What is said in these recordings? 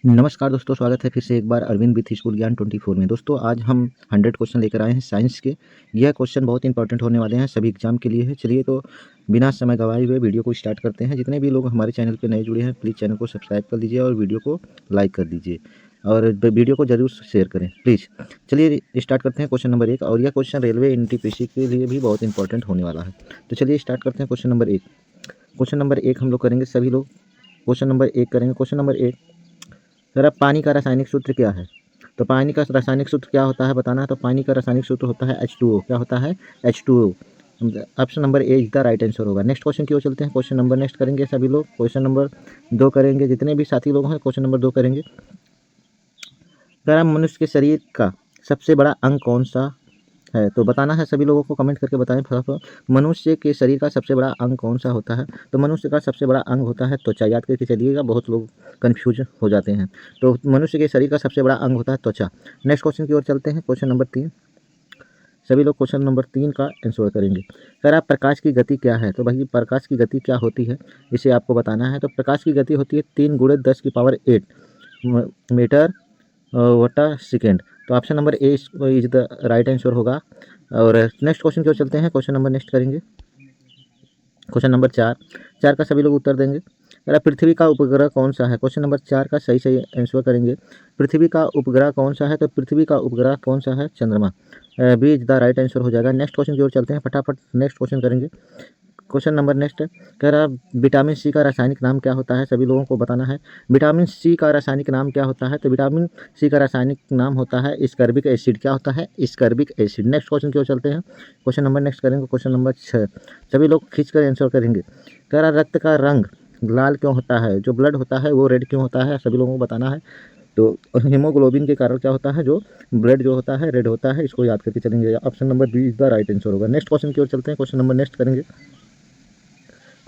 नमस्कार दोस्तों, स्वागत है फिर से एक बार अरविंद विथ स्कूल ज्ञान 24 में। दोस्तों आज हम 100 क्वेश्चन लेकर आए हैं साइंस के। यह क्वेश्चन बहुत इंपॉर्टेंट होने वाले हैं, सभी एग्जाम के लिए है। चलिए तो बिना समय गंवाए हुए वीडियो को स्टार्ट करते हैं। जितने भी लोग हमारे चैनल पर नए जुड़े हैं प्लीज़ चैनल को सब्सक्राइब कर दीजिए और वीडियो को लाइक कर दीजिए और वीडियो को जरूर शेयर करें प्लीज़। चलिए स्टार्ट करते हैं क्वेश्चन नंबर 1। और यह क्वेश्चन रेलवे एनटीपीसी के लिए भी बहुत इंपॉर्टेंट होने वाला है। तो चलिए स्टार्ट करते हैं क्वेश्चन नंबर 1। क्वेश्चन नंबर 1 हम लोग करेंगे, सभी लोग क्वेश्चन नंबर 1 करेंगे। क्वेश्चन नंबर 1, सर अब पानी का रासायनिक सूत्र क्या है? तो पानी का रासायनिक सूत्र क्या होता है बताना है। तो पानी का रासायनिक सूत्र होता है H2O। क्या होता है? H2O। Option number A is the right answer होगा। नेक्स्ट क्वेश्चन की ओर चलते हैं। क्वेश्चन नंबर नेक्स्ट करेंगे सभी लोग। क्वेश्चन नंबर 2 करेंगे, जितने भी साथी लोग हैं क्वेश्चन नंबर 2 करेंगे। सर मनुष्य के शरीर का सबसे बड़ा अंग कौन सा है? तो बताना है, सभी लोगों को कमेंट करके बताएं फटाफट। मनुष्य के शरीर का सबसे बड़ा अंग कौन सा होता है? तो मनुष्य का सबसे बड़ा अंग होता है त्वचा। याद करके चलिएगा, बहुत लोग कंफ्यूज हो जाते हैं। तो मनुष्य के शरीर का सबसे बड़ा अंग होता है त्वचा। नेक्स्ट क्वेश्चन की ओर चलते हैं। क्वेश्चन नंबर 3, सभी लोग क्वेश्चन नंबर 3 का आंसर करेंगे। सर आप प्रकाश की गति क्या है? तो भाई प्रकाश की गति क्या होती है इसे आपको बताना है। तो प्रकाश की गति होती है 3 × 10⁸ मीटर वटा सेकेंड। तो option number A is the right answer होगा। और नेक्स्ट क्वेश्चन की ओर चलते हैं। क्वेश्चन नंबर नेक्स्ट करेंगे। क्वेश्चन नंबर 4 का सभी लोग उत्तर देंगे। अगर पृथ्वी का उपग्रह कौन सा है? क्वेश्चन नंबर 4 का सही आंसर करेंगे। पृथ्वी का उपग्रह कौन सा है? तो पृथ्वी का उपग्रह कौन सा है? चंद्रमा। B is the right answer हो जाएगा। नेक्स्ट क्वेश्चन की ओर चलते हैं, फटाफट नेक्स्ट क्वेश्चन करेंगे। क्वेश्चन नंबर नेक्स्ट कह रहा विटामिन सी का रासायनिक नाम क्या होता है? सभी लोगों को बताना है विटामिन सी का रासायनिक नाम क्या होता है। तो विटामिन सी का रासायनिक नाम होता है स्कर्बिक एसिड। क्या होता है? स्कर्बिक एसिड। नेक्स्ट क्वेश्चन की ओर चलते हैं। क्वेश्चन नंबर नेक्स्ट करेंगे। क्वेश्चन नंबर 6 सभी लोग खींच कर आंसर करेंगे। कह रहा रक्त का रंग लाल क्यों होता है? जो ब्लड होता है वो रेड क्यों होता है? सभी लोगों को बताना है। तो हीमोग्लोबिन के कारण क्या होता है, जो ब्लड जो होता है रेड होता है। इसको याद करके चलेंगे। Option number B is the right answer होगा। नेक्स्ट क्वेश्चन की ओर चलते हैं। क्वेश्चन नंबर नेक्स्ट करेंगे।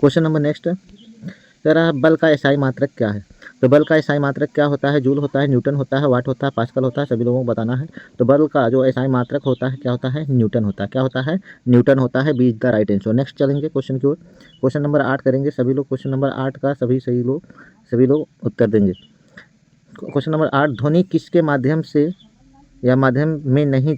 क्वेश्चन नंबर नेक्स्ट तेरा बल का एसआई मात्रक क्या है? तो बल का एसआई मात्रक क्या होता है? जूल होता है, न्यूटन होता है, वाट होता है, पास्कल होता है। सभी लोगों को बताना है। तो बल का जो एसआई मात्रक होता है क्या होता है? न्यूटन होता है। क्या होता है? न्यूटन होता है। B is the right answer. Next चलेंगे क्वेश्चन की ओर। क्वेश्चन नंबर 8 करेंगे सभी लोग। क्वेश्चन नंबर 8 का सभी लोग उत्तर देंगे। क्वेश्चन नंबर 8, ध्वनि किसके माध्यम से या माध्यम में नहीं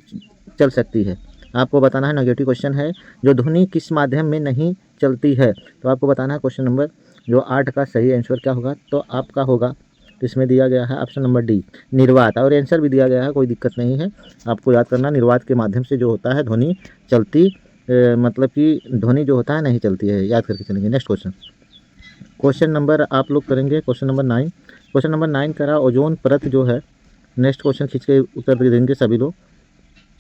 चल सकती है? आपको बताना है। नेगेटिव क्वेश्चन है। जो ध्वनि किस माध्यम में नहीं चलती है, तो आपको बताना है। क्वेश्चन नंबर जो 8 का सही आंसर क्या होगा? तो आपका होगा, तो इसमें दिया गया है ऑप्शन नंबर डी, निर्वात। और आंसर भी दिया गया है, कोई दिक्कत नहीं है। आपको याद करना, निर्वात के माध्यम से जो होता है ध्वनि चलती मतलब कि ध्वनि जो होता है नहीं चलती है। याद करके चलेंगे। नेक्स्ट क्वेश्चन, क्वेश्चन नंबर आप लोग करेंगे क्वेश्चन नंबर 9। क्वेश्चन नंबर 9 करा ओजोन परत जो है। नेक्स्ट क्वेश्चन खींच के उत्तर दे देंगे सभी लोग।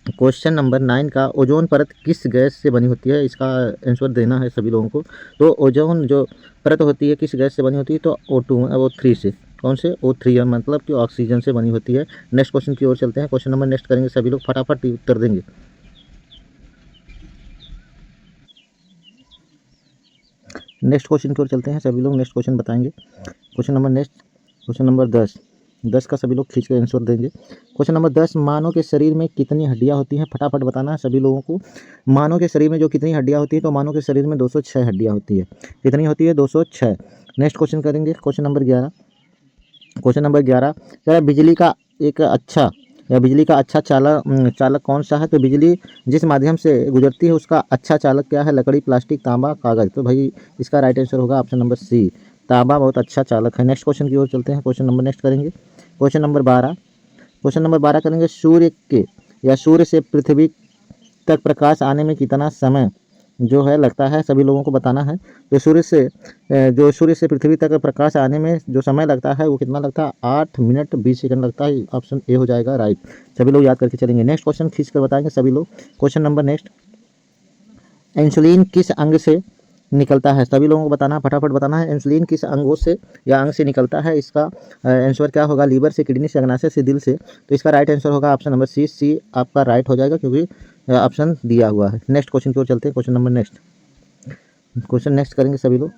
क्वेश्चन नंबर 9 का ओजोन परत किस गैस से बनी होती है? इसका आंसर देना है सभी लोगों को। तो ओजोन जो परत होती है किस गैस से बनी होती है? तो O3 से। कौन से? O3 है, मतलब कि ऑक्सीजन से बनी होती है। नेक्स्ट क्वेश्चन की ओर चलते हैं। क्वेश्चन नंबर नेक्स्ट करेंगे सभी लोग, फटाफट उत्तर देंगे। नेक्स्ट क्वेश्चन की ओर चलते हैं सभी लोग, नेक्स्ट क्वेश्चन बताएंगे। Question number next, question number 10 का सभी लोग खींच कर आंसर देंगे। क्वेश्चन नंबर 10, मानव के शरीर में कितनी हड्डियां होती हैं? फटाफट बताना है सभी लोगों को। मानव के शरीर में जो कितनी हड्डियां होती हैं? तो मानव के शरीर में 206 हड्डियां होती है। कितनी होती है? 206। नेक्स्ट क्वेश्चन करेंगे। Question number 11। क्वेश्चन नंबर 11, क्या बिजली का अच्छा चालक कौन सा है? तो बिजली जिस माध्यम से गुजरती है उसका अच्छा चालक क्या है? लकड़ी, प्लास्टिक, तांबा, कागज। तो भाई इसका राइट आंसर होगा ऑप्शन नंबर सी, तांबा बहुत अच्छा चालक है। नेक्स्ट क्वेश्चन की ओर चलते हैं। क्वेश्चन नंबर नेक्स्ट करेंगे। Question number 12। क्वेश्चन नंबर 12 करेंगे, सूर्य से पृथ्वी तक प्रकाश आने में कितना समय जो है लगता है? सभी लोगों को बताना है। तो सूर्य से पृथ्वी तक प्रकाश आने में जो समय लगता है वो कितना लगता है? 8 मिनट 20 सेकंड लगता है। ऑप्शन ए हो जाएगा राइट। सभी लोग याद करके चलेंगे। नेक्स्ट क्वेश्चन खींच कर बताएंगे सभी लोग। क्वेश्चन नंबर नेक्स्ट, इंसुलिन किस अंग से निकलता है? सभी लोगों को बताना, फटाफट बताना है। इंसुलिन किस अंगों से या अंग से निकलता है? इसका आंसर क्या होगा? लीवर से, किडनी से, अग्नाशय से, दिल से। तो इसका राइट आंसर होगा ऑप्शन नंबर सी आपका राइट हो जाएगा, क्योंकि ऑप्शन दिया हुआ है। नेक्स्ट क्वेश्चन की ओर चलते हैं। क्वेश्चन नंबर नेक्स्ट करेंगे सभी लोग।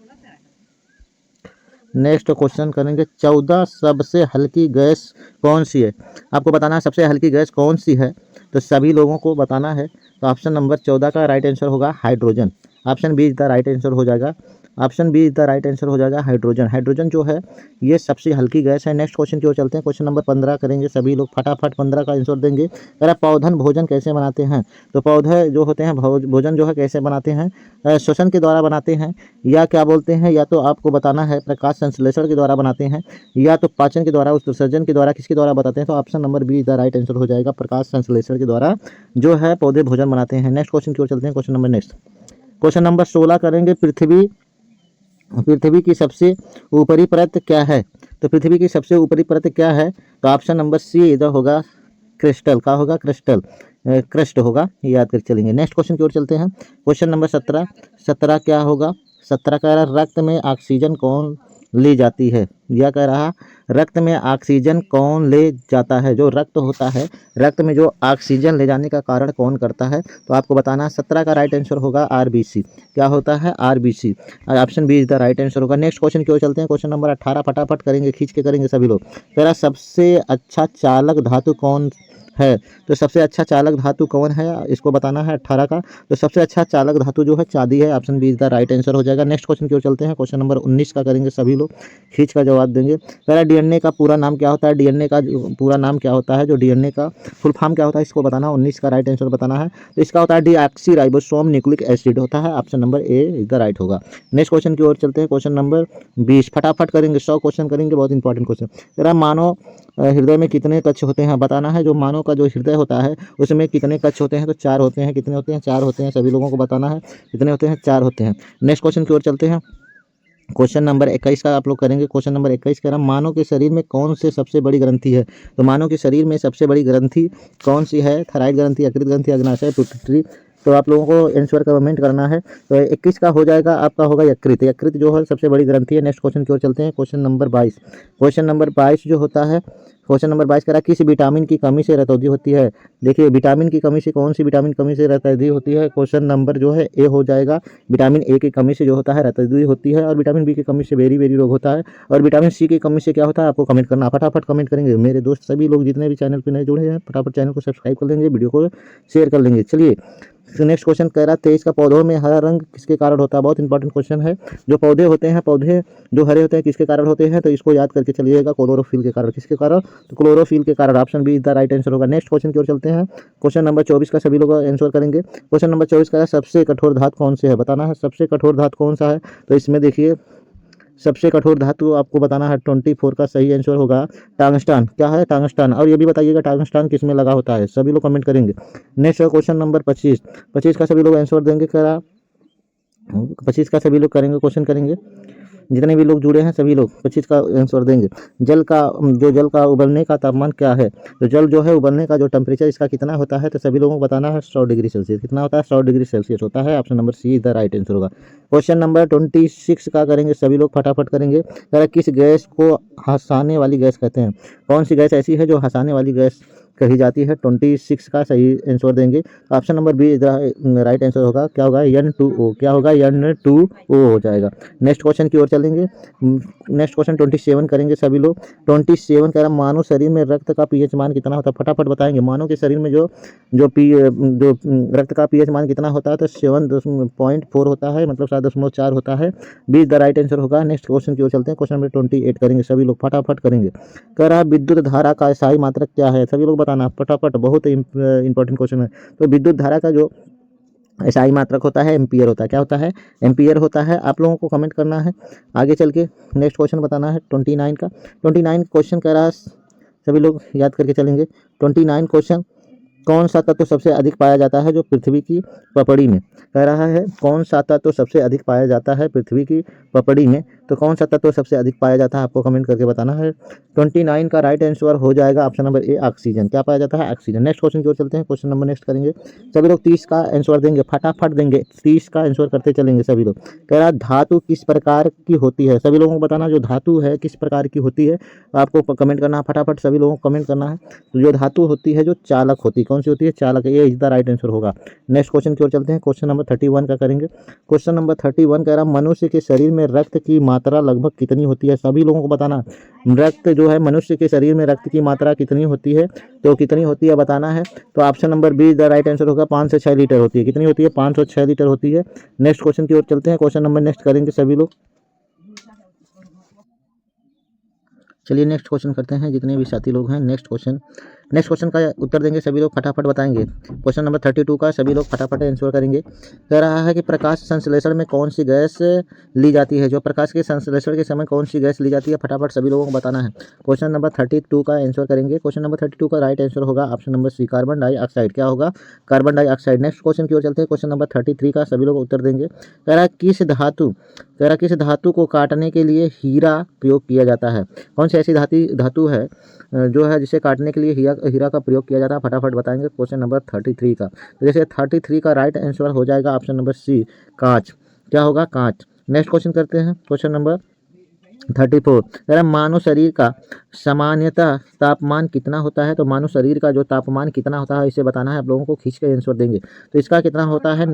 नेक्स्ट क्वेश्चन करेंगे, 14 सबसे हल्की गैस कौन सी है? आपको बताना है सबसे हल्की गैस कौन सी है। तो सभी लोगों को बताना है। तो ऑप्शन नंबर 14 का राइट आंसर होगा hydrogen. Option B is the right answer हो जाएगा। Option B is the right answer हो जाएगा हाइड्रोजन। हाइड्रोजन जो है ये सबसे हल्की गैस है। नेक्स्ट क्वेश्चन की ओर चलते हैं। क्वेश्चन नंबर 15 करेंगे सभी लोग, फटाफट 15 का आंसर देंगे। कह रहा पौधन भोजन कैसे बनाते हैं। तो पौधे जो होते हैं भोजन जो है कैसे बनाते हैं, श्वसन के द्वारा बनाते हैं, या क्या बोलते हैं, या तो आपको बताना है प्रकाश संश्लेषण के द्वारा बनाते हैं, या तो पाचन के द्वारा, उत्सर्जन के द्वारा, किसके द्वारा बताते हैं। तो option number be the right answer हो जाएगा, प्रकाश संश्लेषण के द्वारा जो है पौधे भोजन बनाते हैं। नेक्स्ट क्वेश्चन की ओर चलते हैं। Question number next question number 16 करेंगे। पृथ्वी की सबसे ऊपरी परत क्या है। तो पृथ्वी की सबसे ऊपरी परत क्या है। तो ऑप्शन नंबर सी इधर होगा क्रिस्टल। का होगा क्रिस्टल, क्रस्ट होगा, याद कर चलेंगे। नेक्स्ट क्वेश्चन की ओर चलते हैं। क्वेश्चन नंबर 17 क्या होगा। 17 कह रहा रक्त में ऑक्सीजन कौन ले जाती है। यह कह रहा रक्त में ऑक्सीजन कौन ले जाता है। जो रक्त होता है, रक्त में जो ऑक्सीजन ले जाने का कारण कौन करता है। तो आपको बताना है 17 का राइट आंसर होगा आरबीसी। क्या होता है RBC. Option B is the right answer होगा। नेक्स्ट क्वेश्चन की ओर चलते हैं। क्वेश्चन नंबर 18 फटाफट करेंगे, खींच के करेंगे सभी लोग। कह रहा सबसे अच्छा चालक धातु कौन है। तो सबसे अच्छा चालक धातु कौन है, इसको बताना है 18 का। तो सबसे अच्छा चालक धातु जो है चांदी है। Option B is the right answer हो जाएगा। नेक्स्ट क्वेश्चन की ओर चलते हैं। क्वेश्चन नंबर 19 का करेंगे सभी लोग, खींच का जवाब देंगे। पहला डीएनए का पूरा नाम क्या होता है। डीएनए का पूरा नाम क्या होता है, जो डीएनए का फुल फॉर्म क्या होता है, इसको बताना। 19 का राइट आंसर बताना है। तो इसका होता है डीऑक्सी राइबोसोम न्यूक्लिक एसिड होता है। Option number A is the right होगा। नेक्स्ट क्वेश्चन की ओर चलते हैं। क्वेश्चन नंबर 20 फटाफट करेंगे, 100 क्वेश्चन करेंगे, बहुत इंपॉर्टेंट क्वेश्चन। जरा मानव हृदय में कितने कक्ष होते हैं, बताना है। जो मानव का जो हृदय होता है उसमें कितने कक्ष होते हैं। तो 4 होते हैं। कितने होते हैं, 4 होते हैं। सभी लोगों को बताना है कितने होते हैं, 4 होते हैं। नेक्स्ट क्वेश्चन की ओर चलते हैं। क्वेश्चन नंबर 21 का आप लोग करेंगे। क्वेश्चन नंबर 21 कह रहा मानव के शरीर में कौन से सबसे बड़ी ग्रंथि है। तो मानव के शरीर में सबसे बड़ी ग्रंथि कौन सी है। थायराइड ग्रंथि, यकृत ग्रंथि, अग्नाशय, पिट्यूटरी। तो आप लोगों को आंसर कमेंट करना है। तो 21 का हो जाएगा आपका होगा यकृत। यकृत जो है सबसे बड़ी ग्रंथि है। नेक्स्ट क्वेश्चन की ओर चलते हैं। Question number 22। क्वेश्चन नंबर 22 जो होता है, क्वेश्चन नंबर 22 कह रहा किस विटामिन की कमी से रतौंधी होती है। देखिए विटामिन की कमी से, कौन सी विटामिन कमी से रतौंधी होती है। क्वेश्चन नंबर जो है ए हो जाएगा। विटामिन ए की कमी से जो होता है रतौंधी होती है, और विटामिन बी की कमी से बेरी बेरी रोग होता है, और विटामिन सी की कमी से क्या होता है, आपको कमेंट करना। फटाफट कमेंट करेंगे मेरे दोस्त सभी लोग जितने भी चैनल पर नए जुड़े हैं, फटाफट चैनल को सब्सक्राइब कर लेंगे, वीडियो को शेयर कर लेंगे। चलिए नेक्स्ट क्वेश्चन कह रहा 23 का पौधों में हरा रंग किसके कारण होता है। बहुत इंपॉर्टेंट क्वेश्चन है। जो पौधे होते हैं, पौधे जो हरे होते हैं किसके कारण होते हैं। तो इसको याद करके चलिएगा, क्लोरोफिल के कारण। किसके कारण, तो क्लोरोफिल के कारण। Option B is the right answer होगा। नेक्स्ट क्वेश्चन की ओर चलते हैं। क्वेश्चन नंबर 24 का सभी लोग आंसर करेंगे। क्वेश्चन नंबर 24 का सबसे कठोर धातु कौन से है, बताना है सबसे कठोर धातु कौन सा है। तो इसमें देखिए सबसे कठोर धातु आपको बताना है 24 का सही आंसर होगा टंगस्टन। क्या है, टंगस्टन। और ये भी बताइएगा टंगस्टन किस में लगा होता है, सभी लोग कमेंट करेंगे। नेक्स्ट क्वेश्चन नंबर 25 का सभी लोग आंसर देंगे। करा 25 का सभी लोग करेंगे, क्वेश्चन करेंगे। जितने भी लोग जुड़े हैं सभी लोग 25 का आंसर देंगे। जल का उबलने का तापमान क्या है। तो जल जो है उबलने का जो टेम्परेचर इसका कितना होता है, तो सभी लोगों को बताना है 100 डिग्री सेल्सियस। कितना होता है, 100 डिग्री सेल्सियस होता है। Option number C is the right answer होगा। क्वेश्चन नंबर 26 का करेंगे, सभी लोग फटाफट करेंगे। किस गैस को हंसाने वाली गैस कहते हैं। कौन सी गैस ऐसी है जो हंसाने वाली गैस कही जाती है। 26 का सही आंसर देंगे। Option number B right answer होगा। क्या होगा, N2O। क्या होगा, N2O हो जाएगा। नेक्स्ट क्वेश्चन की ओर चलेंगे। नेक्स्ट क्वेश्चन 27 करेंगे सभी लोग। 27 कह रहा मानव शरीर में रक्त का पीएच मान कितना होता है। फटाफट बताएंगे। मानव के शरीर में जो रक्त का पीएच मान कितना होता है, तो 7.4 होता है, मतलब 7.4 होता है। बी द राइट आंसर होगा। नेक्स्ट क्वेश्चन की ओर चलते हैं। क्वेश्चन नंबर 28 करेंगे सभी लोग, फटाफट करेंगे। कह रहा विद्युत धारा का स्थायी मात्रक क्या है। सभी लोग बताना फटाफट, बहुत इंपॉर्टेंट क्वेश्चन है। तो विद्युत धारा का जो SI मात्रक होता है एम्पियर होता है। क्या होता है, एम्पियर होता है। आप लोगों को कमेंट करना है। आगे चल के नेक्स्ट क्वेश्चन बताना है 29 का। 29 क्वेश्चन कह रहा है, सभी लोग याद करके चलेंगे। 29 क्वेश्चन, कौन सा तत्व सबसे अधिक पाया जाता है जो पृथ्वी की पपड़ी में। कह रहा है कौन सा तत्व सबसे अधिक पाया जाता है पृथ्वी की पपड़ी में। तो कौन सा तत्व सबसे अधिक पाया जाता है, आपको कमेंट करके बताना है। 29 का राइट आंसर हो जाएगा ऑप्शन नंबर ए ऑक्सीजन। क्या पाया जाता है, ऑक्सीजन। नेक्स्ट क्वेश्चन की ओर चलते हैं। क्वेश्चन नंबर नेक्स्ट करेंगे सभी लोग। 30 का आंसर देंगे, फटाफट देंगे। 30 का आंसर करते चलेंगे सभी लोग। कह रहा धातु किस प्रकार की होती है। सभी लोगों को बताना जो धातु है किस प्रकार की होती है, आपको कमेंट करना है। फटाफट सभी लोगों को कमेंट करना है। तो जो धातु होती है जो चालक होती है, कौन कौन सी होती है? चालक। ये इज द राइट आंसर होगा। नेक्स्ट क्वेश्चन की ओर चलते हैं। क्वेश्चन नंबर 31 का करेंगे। क्वेश्चन नंबर 31 कह रहा मनुष्य के शरीर में रक्त की मात्रा लगभग कितनी होती है? सभी लोगों को बताना रक्त जो है मनुष्य के शरीर में रक्त की मात्रा कितनी होती है, तो कितनी होती है बताना है। तो option number be the right answer होगा। 5 से 6 लीटर होती है। कितनी होती है? 5 से 6 लीटर होती है। नेक्स्ट क्वेश्चन की ओर चलते हैं। क्वेश्चन नंबर नेक्स्ट करेंगे सभी लोग। चलिए नेक्स्ट क्वेश्चन करते हैं जितने भी साथी लोग हैं। नेक्स्ट क्वेश्चन का उत्तर देंगे सभी लोग, फटाफट बताएंगे। क्वेश्चन नंबर 32 का सभी लोग फटाफट आंसर करेंगे। कह रहा है कि प्रकाश संश्लेषण में कौन सी गैस ली जाती है? जो प्रकाश के संश्लेषण के समय कौन सी गैस ली जाती है? फटाफट सभी लोगों को बताना है। क्वेश्चन नंबर 32 का आंसर करेंगे। क्वेश्चन नंबर 32 का राइट आंसर होगा option number C, carbon dioxide. क्या होगा? Carbon dioxide. नेक्स्ट क्वेश्चन की ओर चलते हैं। क्वेश्चन नंबर 33 का सभी लोग उत्तर देंगे। कह रहा है किस धातु को काटने के लिए हीरा प्रयोग किया जाता है? कौन सी ऐसी धातु है जो है जिसे काटने के लिए हीरा का प्रयोग किया जाता है? फटाफट बताएंगे क्वेश्चन नंबर 33 का। तो जैसे 33 का राइट आंसर हो जाएगा ऑप्शन नंबर सी, कांच। क्या होगा? कांच। नेक्स्ट क्वेश्चन करते हैं। क्वेश्चन नंबर 34 कह रहा मानव शरीर का सामान्यतः तापमान कितना होता है? तो मानव शरीर का जो तापमान कितना होता है इसे बताना है। आप लोगों को खींच के आंसर देंगे। तो इसका कितना होता है?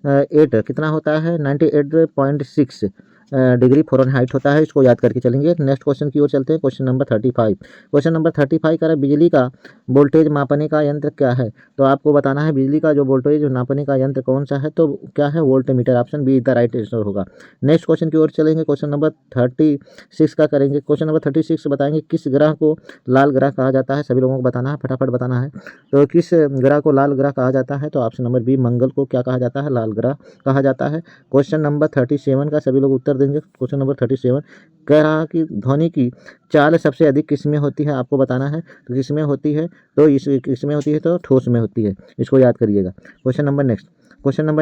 8 कितना होता है? 98.6 डिग्री फ़ारेनहाइट होता है। इसको याद करके चलेंगे। नेक्स्ट क्वेश्चन की ओर चलते हैं। Question number 35। क्वेश्चन नंबर 35 का बिजली का वोल्टेज मापने का यंत्र क्या है? तो आपको बताना है बिजली का जो वोल्टेज नापने का यंत्र कौन सा है? तो क्या है? Voltmeter. Option be the right answer होगा। नेक्स्ट क्वेश्चन की ओर चलेंगे। क्वेश्चन नंबर 36 का करेंगे। क्वेश्चन नंबर 36 बताएंगे किस ग्रह को लाल ग्रह कहा जाता है? सभी लोगों को बताना है, फटाफट बताना है। तो किस ग्रह को लाल ग्रह कहा जाता है? तो ऑप्शन नंबर बी, मंगल को क्या कहा जाता है? लाल ग्रह कहा जाता है। क्वेश्चन नंबर 37 का सभी लोग उत्तर देंगे। क्वेश्चन नंबर 37 कह रहा कि ध्वनि की चाल सबसे अधिक किस में होती है? आपको बताना है। तो किस में होती है? तो इस किस में होती है? तो ठोस में होती है। इसको याद करिएगा। क्वेश्चन नंबर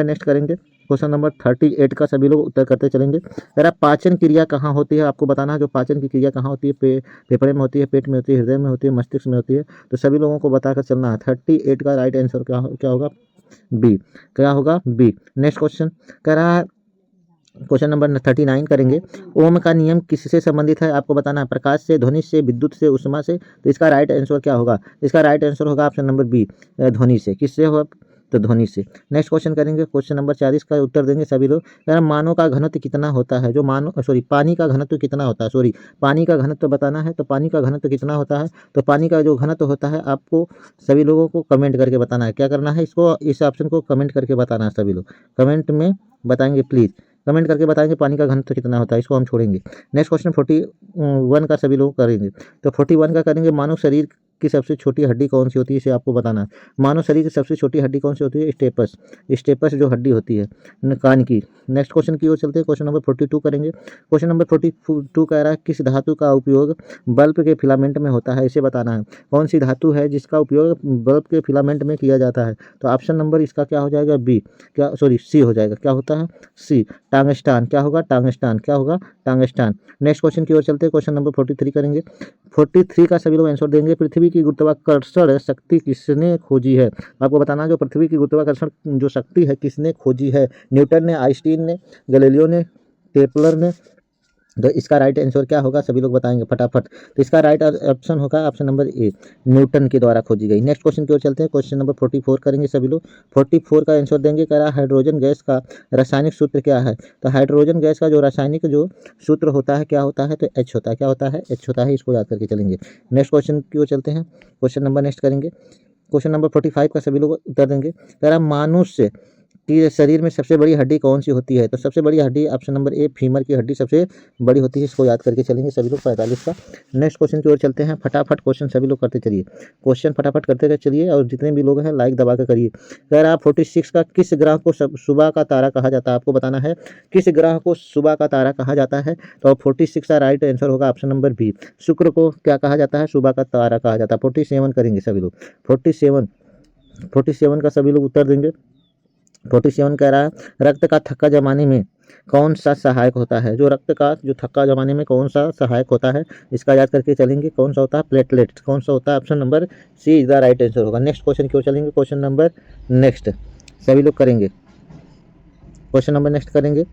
नेक्स्ट करेंगे। क्वेश्चन नंबर 38 का सभी लोग उत्तर करते चलेंगे। कह रहा पाचन क्रिया कहाँ होती है? आपको बताना है जो पाचन की क्रिया कहाँ होती है। फेफड़े में होती है, पेट में होती है, हृदय में होती है, मस्तिष्क में होती है। तो सभी लोगों को बताकर चलना है। 38 का राइट आंसर क्या होगा? बी। क्या होगा? बी। नेक्स्ट क्वेश्चन कह रहा है क्वेश्चन नंबर 39 करेंगे। ओम का नियम किससे संबंधित है? आपको बताना है। प्रकाश से, ध्वनि से, विद्युत से, ऊष्मा से। तो इसका राइट आंसर क्या होगा? इसका राइट आंसर होगा ऑप्शन नंबर बी, ध्वनि से। किससे होगा? तो ध्वनि से। नेक्स्ट क्वेश्चन करेंगे। क्वेश्चन नंबर 40 का उत्तर देंगे सभी लोग। मानव का घनत्व कितना होता है? जो पानी का घनत्व कितना होता है? पानी का घनत्व बताना है। तो पानी का घनत्व कितना होता है? तो पानी का जो घनत्व होता है आपको सभी लोगों को कमेंट करके बताना है। क्या करना है? इस ऑप्शन को कमेंट करके बताना है। सभी लोग कमेंट में बताएंगे, प्लीज़ कमेंट करके बताएंगे पानी का घनत्व कितना होता है। इसको हम छोड़ेंगे। नेक्स्ट क्वेश्चन 41 का सभी लोग करेंगे। तो 41 का करेंगे। मानव शरीर की सबसे छोटी हड्डी कौन सी होती है? इसे आपको बताना है। मानव शरीर की सबसे छोटी हड्डी कौन सी होती है? स्टेपस जो हड्डी होती है कान की। नेक्स्ट क्वेश्चन की ओर चलते हैं। क्वेश्चन नंबर 42 करेंगे। क्वेश्चन नंबर 42 कह रहा है किस धातु का उपयोग बल्ब के फिलामेंट में होता है? इसे बताना है। कौन सी धातु है जिसका उपयोग बल्ब के फिलामेंट में किया जाता है? तो ऑप्शन नंबर इसका क्या हो जाएगा? बी। सी हो जाएगा। क्या होता है? सी, टांगस्टान। क्या होगा? टांगस्टान। क्या होगा? टांगस्टान। नेक्स्ट क्वेश्चन की ओर चलते हैं। क्वेश्चन नंबर 43 करेंगे। 43 का सभी लोग आंसर देंगे। पृथ्वी की गुरुत्वाकर्षण शक्ति किसने खोजी है? आपको बताना जो पृथ्वी की गुरुत्वाकर्षण जो शक्ति है किसने खोजी है? न्यूटन ने, आइंस्टीन ने, गैलीलियो ने, केपलर ने। तो इसका राइट आंसर क्या होगा? सभी लोग बताएंगे फटाफट। तो इसका राइट ऑप्शन होगा ऑप्शन नंबर ए, न्यूटन के द्वारा खोजी गई। नेक्स्ट क्वेश्चन की ओर चलते हैं। क्वेश्चन नंबर 44 करेंगे सभी लोग। 44 का आंसर देंगे। कह रहा हाइड्रोजन गैस का रासायनिक सूत्र क्या है? तो हाइड्रोजन गैस का जो रासायनिक जो सूत्र होता है क्या होता है? तो एच होता है। क्या होता है? एच होता है। इसको याद करके चलेंगे। नेक्स्ट क्वेश्चन की ओर चलते हैं। क्वेश्चन नंबर नेक्स्ट करेंगे। क्वेश्चन नंबर 45 का सभी लोग उत्तर देंगे। कह रहा मनुष्य कि शरीर में सबसे बड़ी हड्डी कौन सी होती है? तो सबसे बड़ी हड्डी ऑप्शन नंबर ए, फीमर की हड्डी सबसे बड़ी होती है। इसको याद करके चलेंगे सभी लोग 45 का। नेक्स्ट क्वेश्चन की ओर चलते हैं। फटाफट क्वेश्चन सभी लोग करते चलिए। क्वेश्चन फटाफट करते चलिए और जितने भी लोग हैं लाइक दबा कर करिए। कह रहा 46 का किस ग्रह को सुबह का तारा कहा जाता है? आपको बताना है किस ग्रह को सुबह का तारा कहा जाता है। तो 46 का राइट आंसर होगा ऑप्शन नंबर बी, शुक्र को क्या कहा जाता है? सुबह का तारा कहा जाता है। 47 करेंगे सभी लोग। 47 का सभी लोग उत्तर देंगे। 47 कह रहा है रक्त का थक्का जमाने में कौन सा सहायक होता है? जो रक्त का जो थक्का जमाने में कौन सा सहायक होता है? इसका याद करके चलेंगे। कौन सा होता है? प्लेटलेट। कौन सा होता है? Option number C is the right answer होगा। नेक्स्ट क्वेश्चन की ओर चलेंगे। क्वेश्चन नंबर नेक्स्ट सभी लोग करेंगे। क्वेश्चन नंबर नेक्स्ट करेंगे।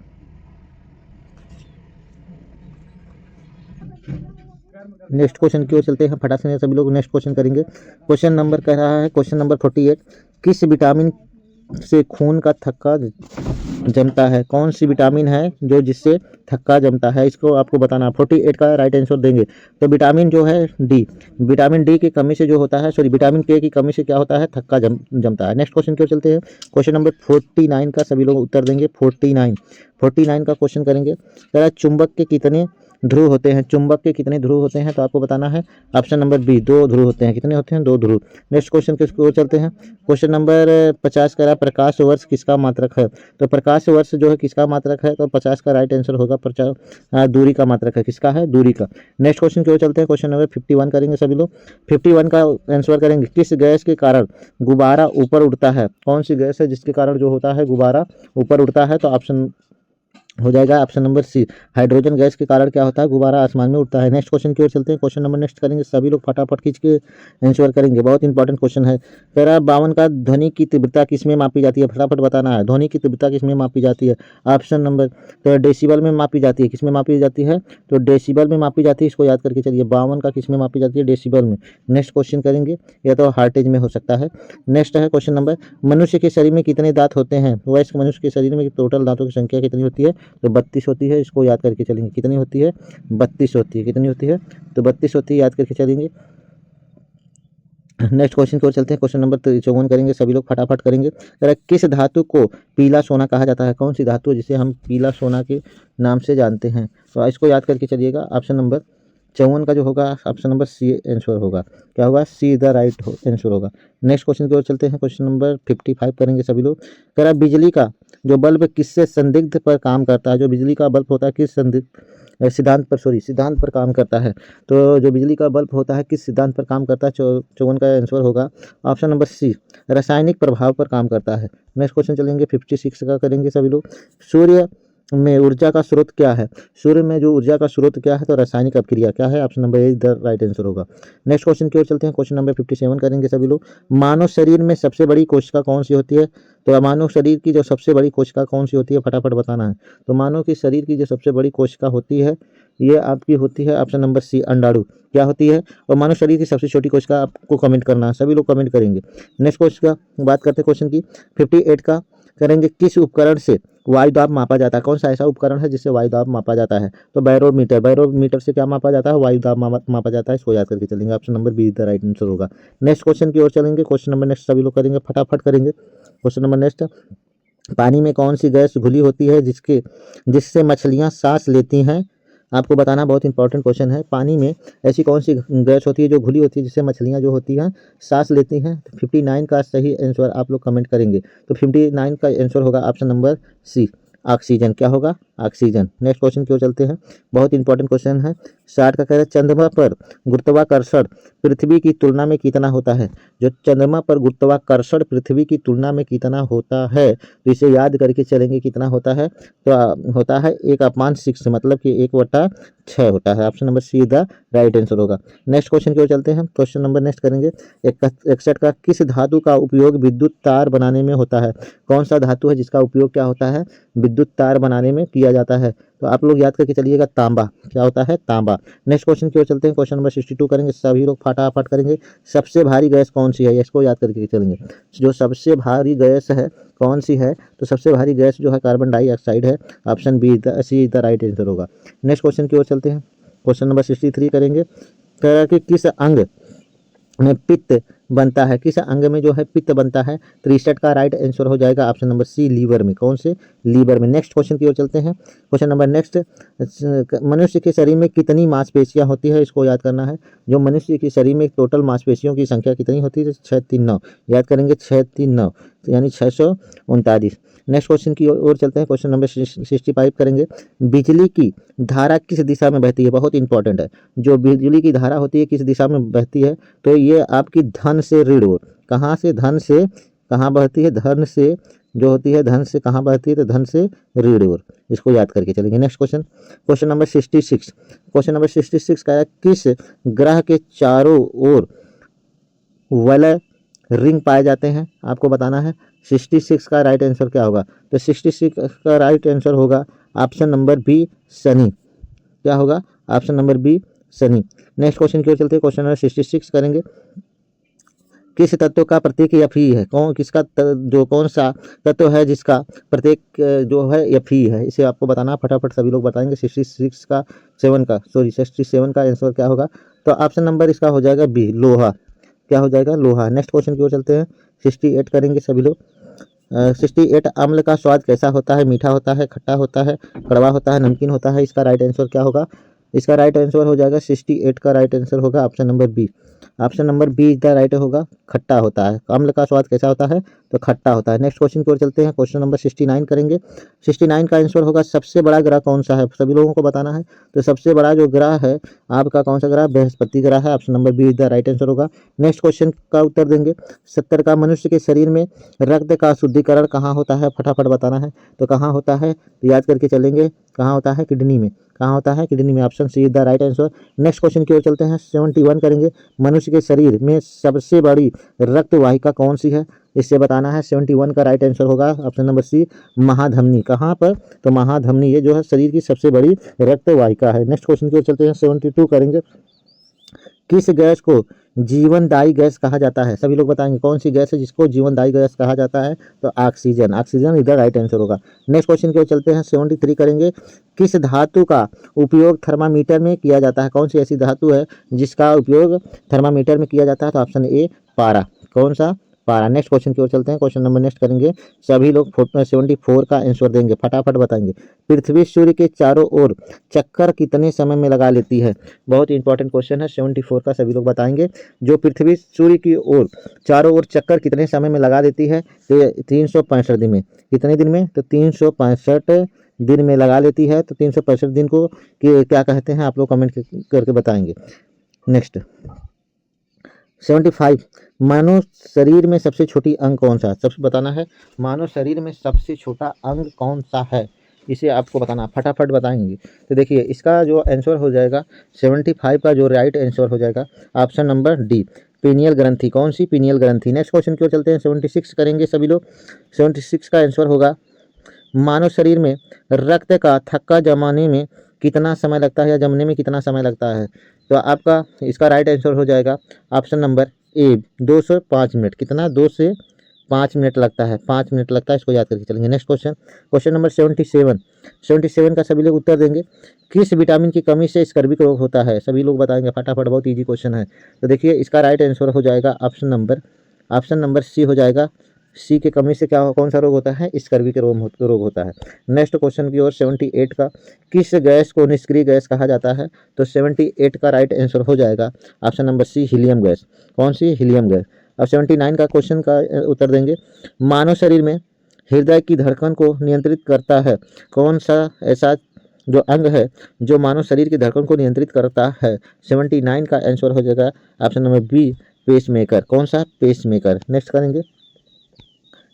नेक्स्ट क्वेश्चन की ओर चलते हैं फटाक से सभी लोग नेक्स्ट क्वेश्चन करेंगे। क्वेश्चन नंबर कह रहा है, क्वेश्चन नंबर 48, किस विटामिन से खून का थक्का जमता है? कौन सी विटामिन है जो जिससे थक्का जमता है, इसको आपको बताना। 48 का राइट आंसर देंगे तो विटामिन जो है डी, विटामिन डी की कमी से जो होता है, सॉरी विटामिन के की कमी से क्या होता है, थक्का जमता है। नेक्स्ट क्वेश्चन की ओर चलते हैं। क्वेश्चन नंबर 49 का सभी लोग उत्तर देंगे। 49 का क्वेश्चन करेंगे। चुंबक के कितने ध्रुव होते हैं? चुंबक के कितने ध्रुव होते हैं तो आपको बताना है ऑप्शन नंबर बी, 2 ध्रुव होते हैं। कितने होते हैं? 2 ध्रुव। नेक्स्ट क्वेश्चन के ओर चलते हैं। क्वेश्चन नंबर 50 का प्रकाश वर्ष किसका मात्रक है? तो प्रकाश वर्ष जो है किसका मात्रक है? तो 50 का राइट आंसर होगा दूरी का मात्रक है। किसका है? दूरी का। नेक्स्ट क्वेश्चन की ओर चलते हैं। क्वेश्चन नंबर 51 करेंगे सभी लोग। 51 का आंसर करेंगे, किस गैस के कारण गुब्बारा ऊपर उड़ता है? कौन सी गैस है जिसके कारण जो होता है गुब्बारा ऊपर उड़ता है? तो ऑप्शन हो जाएगा option number C, hydrogen gas के कारण क्या होता है, गुब्बारा आसमान में उड़ता है। नेक्स्ट क्वेश्चन की ओर चलते हैं। क्वेश्चन नंबर नेक्स्ट करेंगे, सभी लोग फटाफट खींच के आंसर करेंगे, बहुत इंपॉर्टेंट क्वेश्चन है। पैरा 52 का ध्वनि की तीव्रता किसमें मापी जाती है? फटाफट बताना है, ध्वनि की तीव्रता किसमें मापी जाती है? ऑप्शन नंबर तो डेसिबल में मापी जाती है। किसमें मापी जाती है? तो डेसिबल में मापी जाती है, इसको याद करके चलिए। 52 का किसमें मापी जाती है? डेसिबल में। नेक्स्ट क्वेश्चन करेंगे, या तो हार्टेज में हो सकता है। नेक्स्ट है क्वेश्चन नंबर, मनुष्य के शरीर में कितने दांत होते हैं? वयस्क मनुष्य के शरीर में टोटल दांतों की संख्या कितनी होती है? तो 32 होती है, इसको याद करके चलेंगे। कितनी होती है? 32 होती है। कितनी होती है? तो 32 होती है, याद करके चलेंगे। नेक्स्ट क्वेश्चन की ओर चलते हैं। क्वेश्चन नंबर 54 करेंगे, सभी लोग फटाफट करेंगे। किस धातु को पीला सोना कहा जाता है? कौन सी धातु जिसे हम पीला सोना के नाम से जानते हैं? तो इसको याद करके चलिएगा। ऑप्शन नंबर 54 का जो होगा ऑप्शन नंबर सी आंसर होगा। क्या होगा? सी द राइट आंसर होगा। नेक्स्ट क्वेश्चन की ओर चलते हैं। क्वेश्चन नंबर 55 करेंगे सभी लोग। कह रहा बिजली का जो बल्ब किससे संदिग्ध पर काम करता है? जो बिजली का बल्ब होता है किस सिद्धांत पर काम करता है? तो जो बिजली का बल्ब होता है किस सिद्धांत पर काम करता है? 54 का आंसर होगा ऑप्शन नंबर सी, रासायनिक प्रभाव पर काम करता है। नेक्स्ट क्वेश्चन चलेंगे 56 का करेंगे सभी लोग। सूर्य में ऊर्जा का स्रोत क्या है? सूर्य में जो ऊर्जा का स्रोत क्या है? तो रासायनिक अभिक्रिया। क्या है? Option number A the right answer होगा। नेक्स्ट क्वेश्चन की ओर चलते हैं। क्वेश्चन नंबर 57 करेंगे सभी लोग। मानव शरीर में सबसे बड़ी कोशिका कौन सी होती है? तो मानव शरीर की जो सबसे बड़ी कोशिका कौन सी होती है? फटाफट बताना है। तो मानव की शरीर की जो सबसे बड़ी कोशिका होती है, ये आपकी होती है ऑप्शन नंबर सी, अंडाणु। क्या होती है? और मानव शरीर की सबसे छोटी कोशिका आपको कमेंट करना है, सभी लोग कमेंट करेंगे। नेक्स्ट क्वेश्चन का बात करते हैं। क्वेश्चन की 58 का करेंगे, किस उपकरण से वायु दाब मापा जाता है? कौन सा ऐसा उपकरण है जिससे वायु दाब मापा जाता है? तो बैरोमीटर। बैरोमीटर से क्या मापा जाता है? वायु दाब मापा जाता है, इसको याद करके चलेंगे। Option number be the right answer होगा। नेक्स्ट क्वेश्चन की ओर चलेंगे। क्वेश्चन नंबर नेक्स्ट सभी लोग करेंगे, फटाफट करेंगे। क्वेश्चन नंबर नेक्स्ट, पानी में कौन सी गैस घुली होती है जिससे मछलियां सांस लेती हैं? आपको बताना, बहुत इंपॉर्टेंट क्वेश्चन है। पानी में ऐसी कौन सी गैस होती है जो घुली होती है जिससे मछलियां जो होती हैं सांस लेती हैं? तो 59 का सही आंसर आप लोग कमेंट करेंगे। तो 59 का आंसर होगा ऑप्शन नंबर सी, ऑक्सीजन। क्या होगा? ऑक्सीजन। नेक्स्ट क्वेश्चन की ओर चलते हैं, बहुत इंपॉर्टेंट क्वेश्चन है। 60 का कह रहा है, चंद्रमा पर गुरुत्वाकर्षण पृथ्वी की तुलना में कितना होता है? जो चंद्रमा पर गुरुत्वाकर्षण पृथ्वी की तुलना में कितना होता है, तो इसे याद करके चलेंगे। कितना होता है? तो होता है 1/6, मतलब कि 1/6 होता है। Option number C the right answer होगा। नेक्स्ट क्वेश्चन की ओर चलते हैं। क्वेश्चन नंबर नेक्स्ट करेंगे 61 का, किस धातु का उपयोग विद्युत तार बनाने में होता है? कौन सा धातु है जिसका उपयोग क्या होता है? विद्युत तार बनाने में किया जाता है। तो आप लोग याद करके चलिएगा, तांबा। क्या होता है? तांबा। नेक्स्ट क्वेश्चन की ओर चलते हैं। क्वेश्चन नंबर 62 करेंगे, सभी लोग फटाफट करेंगे। सबसे भारी गैस कौन सी है? इसको याद करके चलेंगे। जो सबसे भारी गैस है कौन सी है? तो सबसे भारी गैस जो है कार्बन डाइऑक्साइड है। Option B C the right answer होगा। नेक्स्ट क्वेश्चन की ओर चलते हैं। क्वेश्चन नंबर 63 करेंगे, कह रहा है कि किस अंग में पित्त बनता है? किस अंग में जो है पित्त बनता है? 63 का राइट आंसर हो जाएगा ऑप्शन नंबर सी, लीवर में। कौन से? लीवर में। नेक्स्ट क्वेश्चन की ओर चलते हैं। क्वेश्चन नंबर नेक्स्ट, मनुष्य के शरीर में कितनी मांसपेशियां होती है? इसको याद करना है। जो मनुष्य के शरीर में टोटल मांसपेशियों की संख्या कितनी होती है? 639। याद करेंगे 639, यानी 639। नेक्स्ट क्वेश्चन की ओर चलते हैं। क्वेश्चन नंबर 65 करेंगे, बिजली की धारा किस दिशा में बहती है? बहुत इंपॉर्टेंट है। जो बिजली की धारा होती है किस दिशा में बहती है? तो ये आपकी धन से ऋण ओर। कहाँ से? धन से कहाँ बहती है? धन से जो होती है, धन से कहाँ बहती है? तो धन से ऋण ओर। इसको याद करके चलेंगे। Next question, question number 66। Question number 66 का है, किस ग्रह के चारों ओर वलय रिंग पाए जाते हैं? आपको बताना है। 66 का राइट आंसर क्या होगा? तो 66 का राइट आंसर होगा ऑप्शन नंबर बी, शनि। क्या होगा? Option number B, Shani. Next question की ओर चलते हैं, क्वेश्चन नंबर 66 करेंगे। किस तत्व का प्रतीक Fe है? कौन सा तत्व है जिसका प्रतीक जो है Fe है, इसे आपको बताना। फटाफट सभी लोग बताएंगे। 67 का आंसर क्या होगा? तो ऑप्शन नंबर इसका हो जाएगा बी, लोहा। क्या हो जाएगा? लोहा। नेक्स्ट क्वेश्चन की ओर चलते हैं, 68 करेंगे सभी लोग। 68 अम्ल का स्वाद कैसा होता है? मीठा होता है, खट्टा होता है, कड़वा होता है, नमकीन होता है? इसका राइट आंसर क्या होगा? इसका राइट आंसर हो जाएगा 68 का राइट आंसर होगा option number B. Option number B is the right होगा। खट्टा होता है। अम्ल का स्वाद कैसा होता है? तो खट्टा होता है। नेक्स्ट क्वेश्चन की ओर चलते हैं, क्वेश्चन नंबर 69 करेंगे। 69 का आंसर होगा सबसे बड़ा ग्रह कौन सा है? सभी लोगों को बताना है। तो सबसे बड़ा जो ग्रह है आपका कौन सा ग्रह? बृहस्पति ग्रह है। Option number B is the right answer होगा। नेक्स्ट क्वेश्चन का उत्तर देंगे। 70 का मनुष्य के शरीर में रक्त का शुद्धिकरण कहाँ होता है? फटाफट बताना है। तो कहाँ होता है? तो याद करके चलेंगे। कहाँ होता है? किडनी में। कहाँ होता है? किडनी में। Option C is the right answer. Next question की ओर चलते हैं, 71 करेंगे। मनुष्य के शरीर में सबसे बड़ी रक्त वाहिका कौन सी है? इससे बताना है। 71 का राइट आंसर होगा ऑप्शन नंबर सी, महाधमनी। कहाँ पर? तो महाधमनी, ये जो है शरीर की सबसे बड़ी रक्त वाहिका है। नेक्स्ट क्वेश्चन की ओर चलते हैं, 72 करेंगे। किस गैस को जीवनदायी गैस कहा जाता है? सभी लोग बताएंगे कौन सी गैस है जिसको जीवनदायी गैस कहा जाता है? तो ऑक्सीजन। ऑक्सीजन इधर राइट आंसर होगा। नेक्स्ट क्वेश्चन की ओर चलते हैं, 73 करेंगे। किस धातु का उपयोग थर्मामीटर में किया जाता है? कौन सी ऐसी धातु है जिसका उपयोग थर्मामीटर में किया जाता है? तो ऑप्शन ए, पारा। कौन सा? पारा। नेक्स्ट क्वेश्चन की ओर चलते हैं, क्वेश्चन नंबर नेक्स्ट करेंगे। सभी लोग 74 का आंसर देंगे, फटाफट बताएंगे। पृथ्वी सूर्य के चारों ओर चक्कर कितने समय में लगा लेती है? बहुत इंपॉर्टेंट क्वेश्चन है। 74 का सभी लोग बताएंगे। जो पृथ्वी सूर्य की ओर चारों ओर चक्कर कितने समय में लगा देती है? तो 365 दिन में। कितने दिन में? तो 365 दिन में लगा लेती है। तो 365 दिन को क्या कहते हैं? आप लोग कमेंट करके बताएंगे। नेक्स्ट 75, मानव शरीर में सबसे छोटी अंग कौन सा? सबसे बताना है, मानव शरीर में सबसे छोटा अंग कौन सा है? इसे आपको बताना, फटाफट बताएंगे। तो देखिए इसका जो आंसर हो जाएगा 75 का जो राइट आंसर हो जाएगा ऑप्शन नंबर डी, पीनियल ग्रंथि। कौन सी? पीनियल ग्रंथि। नेक्स्ट क्वेश्चन की ओर चलते हैं, 76 करेंगे सभी लोग। 76 का आंसर होगा, मानव शरीर में रक्त का थक्का जमाने में कितना समय लगता है या जमने में कितना समय लगता है? तो आपका इसका राइट आंसर हो जाएगा ऑप्शन नंबर ए, 2 से 5 मिनट। कितना? 2 से 5 मिनट लगता है। 5 मिनट लगता है, इसको याद करके चलेंगे। नेक्स्ट क्वेश्चन, क्वेश्चन नंबर 77 का सभी लोग उत्तर देंगे। किस विटामिन की कमी से स्कर्वी रोग होता है? सभी लोग बताएंगे फटाफट, बहुत ईजी क्वेश्चन है। तो देखिए इसका राइट आंसर हो जाएगा ऑप्शन नंबर सी हो जाएगा। सी की कमी से क्या कौन सा रोग होता है? स्कर्वी के रोग होता है। नेक्स्ट क्वेश्चन की ओर 78 का, किस गैस को निष्क्रिय गैस कहा जाता है? तो 78 का राइट आंसर हो जाएगा option number C, helium gas. कौन सी? Helium gas. अब 79 का क्वेश्चन का उत्तर देंगे। मानव शरीर में हृदय की धड़कन को नियंत्रित करता है कौन सा ऐसा जो अंग है जो मानव शरीर की धड़कन को नियंत्रित करता है? 79 का आंसर हो जाएगा ऑप्शन नंबर बी, पेसमेकर। कौन सा? पेसमेकर।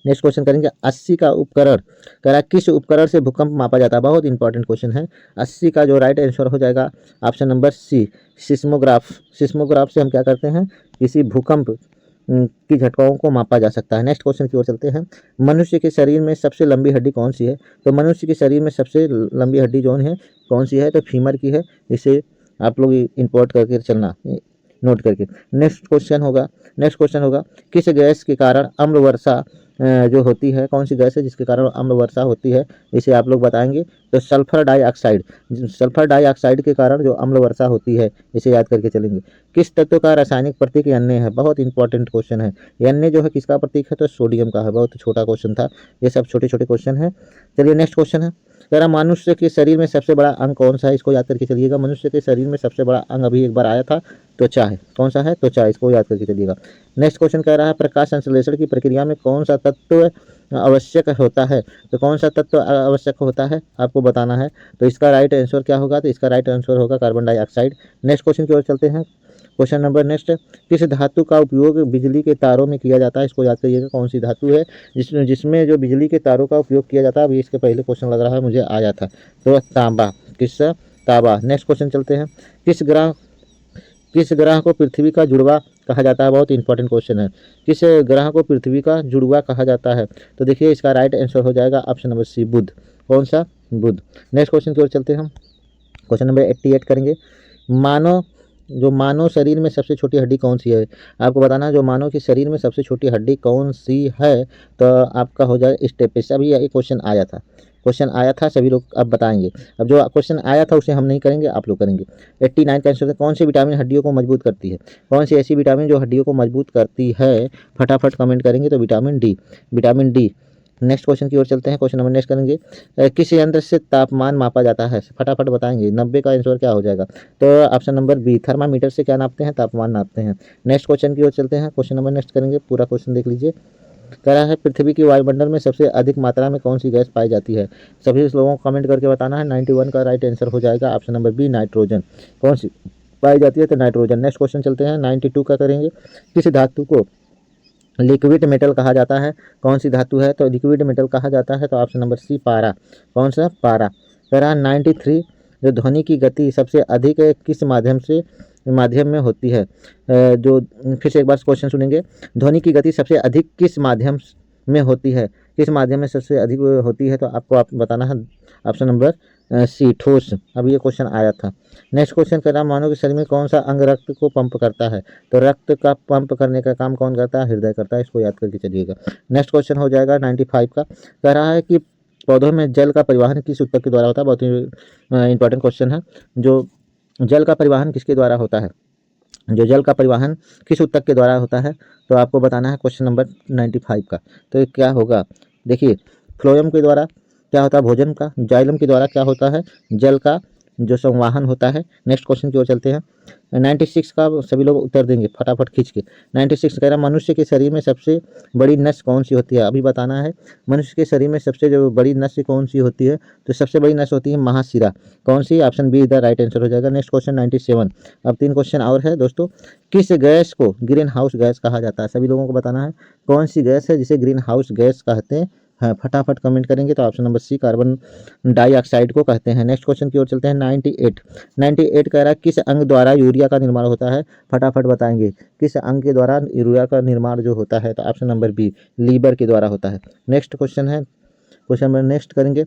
नेक्स्ट क्वेश्चन करेंगे, 80 का उपकरण करा, किस उपकरण से भूकंप मापा जाता है? बहुत इंपॉर्टेंट क्वेश्चन है। 80 का जो राइट आंसर हो जाएगा option number C, seismograph. Seismograph से हम क्या करते हैं? किसी भूकंप की झटकाओं को मापा जा सकता है। नेक्स्ट क्वेश्चन की ओर चलते हैं, मनुष्य के शरीर में सबसे लंबी हड्डी कौन सी है? तो मनुष्य के शरीर में सबसे लंबी हड्डी जो है कौन सी है? तो फीमर की है। इसे आप लोग इंपोर्ट करके चलना, नोट करके। नेक्स्ट क्वेश्चन होगा, किस गैस के कारण अम्ल वर्षा जो होती है, कौन सी गैस है जिसके कारण अम्ल वर्षा होती है? इसे आप लोग बताएंगे। तो सल्फर डाइऑक्साइड। सल्फर डाइऑक्साइड के कारण जो अम्ल वर्षा होती है, इसे याद करके चलेंगे। किस तत्व का रासायनिक प्रतीक Na है? बहुत इंपॉर्टेंट क्वेश्चन है। Na जो है किसका प्रतीक है? तो सोडियम का है। बहुत छोटा क्वेश्चन था, ये सब छोटे छोटे क्वेश्चन है। चलिए नेक्स्ट क्वेश्चन है, कह रहा मनुष्य के शरीर में सबसे बड़ा अंग कौन सा है? इसको याद करके चलिएगा। मनुष्य के शरीर में सबसे बड़ा अंग अभी एक बार आया था, त्वचा है। कौन सा है? त्वचा। इसको याद करके चलिएगा। नेक्स्ट क्वेश्चन कह रहा है, प्रकाश संश्लेषण की प्रक्रिया में कौन सा तत्व आवश्यक होता है? तो कौन सा तत्व आवश्यक होता है आपको बताना है। तो इसका राइट आंसर क्या होगा? तो इसका राइट आंसर होगा कार्बन डाइऑक्साइड। नेक्स्ट क्वेश्चन की ओर चलते हैं, क्वेश्चन नंबर नेक्स्ट, किस धातु का उपयोग बिजली के तारों में किया जाता है? इसको याद करिएगा, कौन सी धातु है जिसमें जो बिजली के तारों का उपयोग किया जाता है। अभी इसके पहले क्वेश्चन लग रहा है मुझे आया था, तो तांबा। किससे? तांबा। नेक्स्ट क्वेश्चन चलते हैं, किस ग्रह को पृथ्वी का जुड़वा कहा जाता है? बहुत इंपॉर्टेंट क्वेश्चन है। किस ग्रह को पृथ्वी का जुड़वा कहा जाता है? तो देखिए इसका राइट आंसर हो जाएगा ऑप्शन नंबर सी, बुध। कौन सा? बुध। नेक्स्ट क्वेश्चन की ओर चलते हैं हम, क्वेश्चन नंबर 88 करेंगे। मानव शरीर में सबसे छोटी हड्डी कौन सी है? आपको बताना है जो मानव के शरीर में सबसे छोटी हड्डी कौन सी है, तो आपका हो जाएगा स्टेपिस। अभी ये क्वेश्चन आया था, सभी लोग अब बताएंगे। अब जो क्वेश्चन आया था उसे हम नहीं करेंगे, आप लोग करेंगे। 89 का आंसर है, कौन सी विटामिन हड्डियों को मजबूत करती है? कौन सी ऐसी विटामिन जो हड्डियों को मजबूत करती है? फटाफट कमेंट करेंगे तो विटामिन डी। नेक्स्ट क्वेश्चन की ओर चलते हैं। क्वेश्चन नंबर नेक्स्ट करेंगे, किस यंत्र से तापमान मापा जाता है? फटाफट बताएंगे। 90 का आंसर क्या हो जाएगा? तो ऑप्शन नंबर बी, थर्मामीटर से क्या नापते हैं? तापमान नापते हैं। नेक्स्ट क्वेश्चन की ओर चलते हैं। क्वेश्चन नंबर नेक्स्ट करेंगे, पूरा क्वेश्चन देख लीजिए। कह रहा है पृथ्वी की वायुमंडल में सबसे अधिक मात्रा में कौन सी गैस पाई जाती है? सभी लोगों को कमेंट करके बताना है। 91 का राइट आंसर हो जाएगा ऑप्शन नंबर बी, नाइट्रोजन। कौन सी पाई जाती है? तो नाइट्रोजन। नेक्स्ट क्वेश्चन चलते हैं। 92 का करेंगे, किस धातु को लिक्विड मेटल कहा जाता है? कौन सी धातु है? तो लिक्विड मेटल कहा जाता है तो ऑप्शन नंबर सी, पारा। कौन सा? पारा। कह रहा 93, जो ध्वनि की गति सबसे अधिक किस माध्यम में होती है? जो फिर से एक बार क्वेश्चन सुनेंगे, ध्वनि की गति सबसे अधिक किस माध्यम में होती है? किस माध्यम में सबसे अधिक होती है? तो आप बताना है ऑप्शन नंबर सी, ठोस। अब ये क्वेश्चन आया था। नेक्स्ट क्वेश्चन कह रहा, मानव के शरीर में कौन सा अंग रक्त को पंप करता है? तो रक्त का पंप करने का काम कौन करता है? हृदय करता है। इसको याद करके चलिएगा। नेक्स्ट क्वेश्चन हो जाएगा 95 का। कह रहा है कि पौधों में जल का परिवहन किस ऊतक के द्वारा होता है? बहुत ही इंपॉर्टेंट क्वेश्चन है। जो जल का परिवहन किसके द्वारा होता है? जो जल का परिवहन किस ऊतक के द्वारा होता है? तो आपको बताना है क्वेश्चन नंबर 95 का। तो ये क्या होगा? देखिए, फ्लोएम के द्वारा क्या होता है? भोजन का। जाइलम के द्वारा क्या होता है? जल का जो संवाहन होता है। नेक्स्ट क्वेश्चन की ओर चलते हैं। 96 का सभी लोग उत्तर देंगे फटाफट खींच के। 96 कह रहा, मनुष्य के शरीर में सबसे बड़ी नस कौन सी होती है? अभी बताना है। मनुष्य के शरीर में सबसे जो बड़ी नस कौन सी होती है? तो सबसे बड़ी नस होती है महाशिरा। कौन सी? ऑप्शन बी इधर राइट आंसर हो जाएगा। Next question 97। अब 3 क्वेश्चन और है दोस्तों। किस गैस को ग्रीन हाउस गैस कहा जाता है? सभी लोगों को बताना है कौन सी गैस है जिसे ग्रीन हाउस गैस कहते हैं। हाँ, फटाफट कमेंट करेंगे तो option number C, carbon dioxide को कहते हैं। नेक्स्ट क्वेश्चन की ओर चलते हैं। 98 कह रहा है, किस अंग द्वारा यूरिया का निर्माण होता है? फटाफट बताएंगे किस अंग के द्वारा यूरिया का निर्माण जो होता है? तो ऑप्शन नंबर बी, लीवर के द्वारा होता है। नेक्स्ट क्वेश्चन है, क्वेश्चन नंबर नेक्स्ट करेंगे,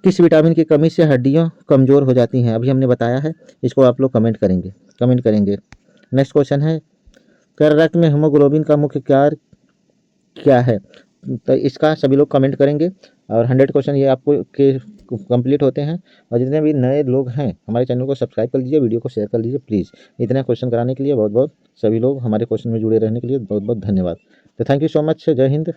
किस विटामिन की कमी से हड्डियां कमजोर हो जाती हैं? अभी हमने बताया है, इसको आप लोग कमेंट करेंगे। नेक्स्ट क्वेश्चन है, कर रक्त में हीमोग्लोबिन का मुख्य कार्य क्या है? तो इसका सभी लोग कमेंट करेंगे। और 100 क्वेश्चन ये आपको के कंप्लीट होते हैं। और जितने भी नए लोग हैं हमारे चैनल को सब्सक्राइब कर लीजिए, वीडियो को शेयर कर लीजिए प्लीज़। इतने क्वेश्चन कराने के लिए बहुत बहुत सभी लोग हमारे क्वेश्चन में जुड़े रहने के लिए बहुत बहुत धन्यवाद। तो थैंक यू सो मच। जय हिंद।